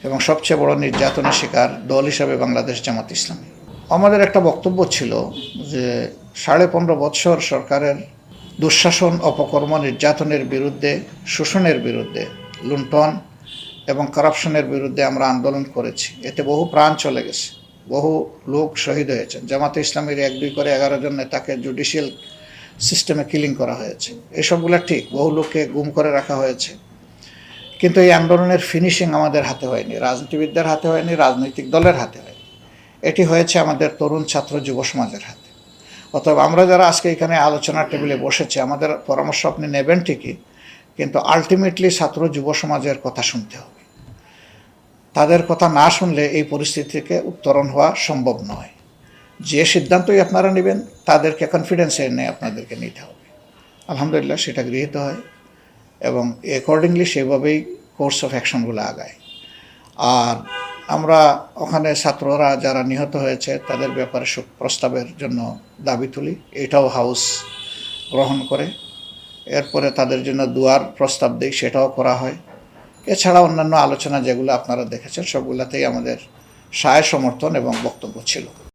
এবং সবচেয়ে বড় নির্যাতনের শিকার দল হিসাবে বাংলাদেশ জামাত ইসলামী। আমাদের একটা বক্তব্য ছিল যে 15.5 বছর সরকারের দুঃশাসন, অপকর্ম, নির্যাতনের বিরুদ্ধে, শোষণের বিরুদ্ধে, লুণ্ঠন এবং কারাপশনের বিরুদ্ধে আমরা আন্দোলন করেছি। এতে বহু প্রাণ চলে গেছে, বহু লোক শহীদ হয়েছেন। জামাতে ইসলামীর 1-2 করে 11 জন নেতাকে জুডিশিয়াল সিস্টেমে কিলিং করা হয়েছে। এসবগুলো ঠিক, বহু লোককে গুম করে রাখা হয়েছে। কিন্তু এই আন্দোলনের ফিনিশিং আমাদের হাতে হয়নি, রাজনীতিবিদদের হাতে হয়নি, রাজনৈতিক দলের হাতে হয়নি। এটি হয়েছে আমাদের তরুণ ছাত্র যুব সমাজের হাতে। অতএব আমরা যারা আজকে এখানে আলোচনার টেবিলে বসেছি, আমাদের পরামর্শ আপনি নেবেন ঠিকই, কিন্তু আলটিমেটলি ছাত্র যুব সমাজের কথা শুনতে হবে। তাদের কথা না শুনলে এই পরিস্থিতি থেকে উত্তরণ হওয়া সম্ভব নয়। যে সিদ্ধান্তই আপনারা নেবেন তাদেরকে কনফিডেন্সে এনে আপনাদেরকে নিতে হবে। আলহামদুলিল্লাহ সেটা গৃহীত হয় এবং অ্যাকর্ডিংলি সেভাবেই কোর্স অফ অ্যাকশনগুলো আগায়। আর আমরা ওখানে ছাত্ররা যারা নিহত হয়েছে তাদের ব্যাপারে শোক প্রস্তাবের জন্য দাবি তুলি, এটাও হাউস গ্রহণ করে। এরপরে তাদের জন্য দুয়ার প্রস্তাব দিই, সেটাও করা হয়। এছাড়া অন্যান্য আলোচনা যেগুলো আপনারা দেখেছেন সবগুলোতেই আমাদের সায় সমর্থন এবং বক্তব্য ছিল।